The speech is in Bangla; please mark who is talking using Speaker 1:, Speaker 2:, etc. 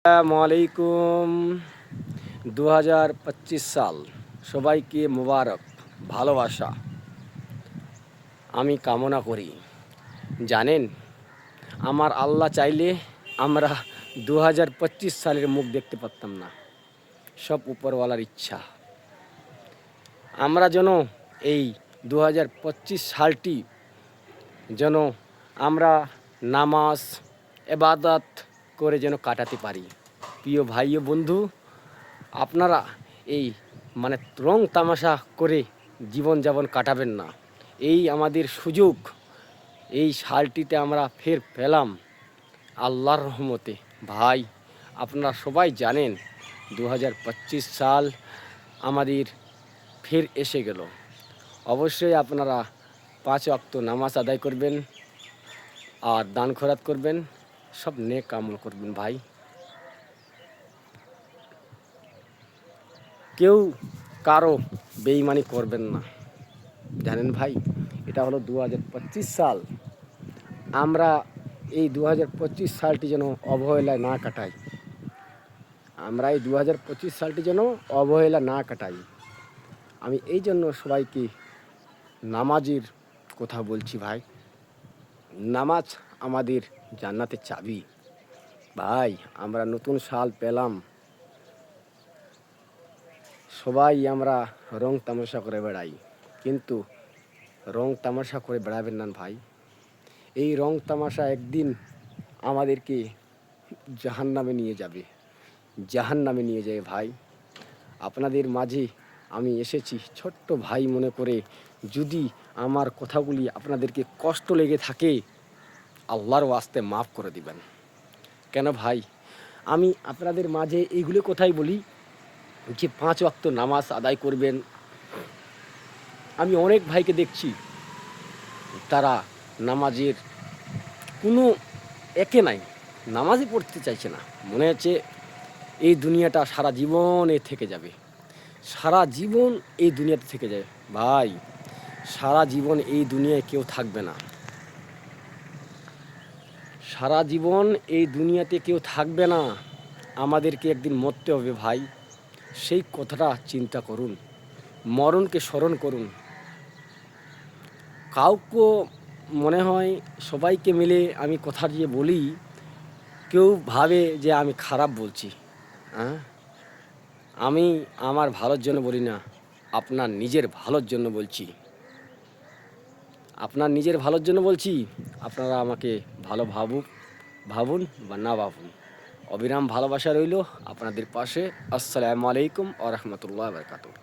Speaker 1: আসসালামাইকুম। 2025 সাল সবাইকে মোবারক, ভালোবাসা আমি কামনা করি। জানেন, আমার আল্লাহ চাইলে আমরা 2025 সালের মুখ দেখতে পারতাম না। সব উপরওয়ালার ইচ্ছা। আমরা যেন এই 2025 সালটি যেন আমরা নামাজ এবাদত করে যেন কাটাতে পারি। প্রিয় ভাই ও বন্ধু, আপনারা এই রং তামাশা করে জীবনযাপন কাটাবেন না। এই আমাদের সুযোগ, এই সালটিতে আমরা ফের পেলাম আল্লাহর রহমতে। ভাই, আপনারা সবাই জানেন 2025 সাল আমাদের ফের এসে গেল। অবশ্যই আপনারা 5 ওয়াক্ত নামাজ আদায় করবেন আর দান খয়রাত করবেন, সব নেক আমল করবেন। ভাই, কেউ কারো বেঈমানি করবেন না। জানেন ভাই, এটা হলো 2025 সাল। আমরা এই 2025 সালটি যেন অবহেলায় না কাটাই। আমরা এই 2025 সালটি যেন অবহেলা না কাটাই। আমি এই জন্য সবাইকে নামাজের কথা বলছি। ভাই, নামাজ আমাদের জান্নাতের চাবি। ভাই, আমরা নতুন সাল পেলাম, সবাই আমরা রং তামাশা করে বেড়াই, কিন্তু রং তামাশা করে বেড়াবেন না ভাই। এই রং তামাশা একদিন আমাদেরকে জাহান্নামে নিয়ে যাবে, জাহান্নামে নিয়ে যায়। ভাই, আপনাদের মাঝে আমি এসেছি ছোট্ট ভাই মনে করে। যদি আমার কথাগুলি আপনাদেরকে কষ্ট লেগে থাকে, আল্লাহর ওয়াস্তে মাফ করে দিবেন। কেন ভাই, আমি আপনাদের মাঝে এইগুলো কথাই বলি যে 5 ওয়াক্ত নামাজ আদায় করবেন। আমি অনেক ভাইকে দেখছি, তারা নামাজের কোনো একে নাই, নামাজই পড়তে চাইছে না। মনে হচ্ছে এই দুনিয়াটা সারা জীবন থেকে যাবে, সারা জীবন এই দুনিয়াতে থেকে যাবে। ভাই, সারা জীবন এই দুনিয়ায় কেউ থাকবে না, সারা জীবন এই দুনিয়াতে কেউ থাকবে না। আমাদেরকে একদিন মরতে হবে ভাই। সেই কথাটা চিন্তা করুন, মরণকে স্মরণ করুন। কাউকে মনে হয় সবাইকে মিলে আমি কথা দিয়ে বলি, কেউ ভাবে যে আমি খারাপ বলছি। হ্যাঁ, আমি আমার ভালোর জন্য বলি না, আপনার নিজের ভালোর জন্য বলছি। আপনার নিজের ভালোর জন্য বলছি। আপনারা আমাকে ভালো ভাবুন বা না ভাবুন, অবিরাম ভালোবাসা রইল আপনাদের পাশে। আসসালামু আলাইকুম ওয়া রাহমাতুল্লাহি ওয়া বারাকাতুহু।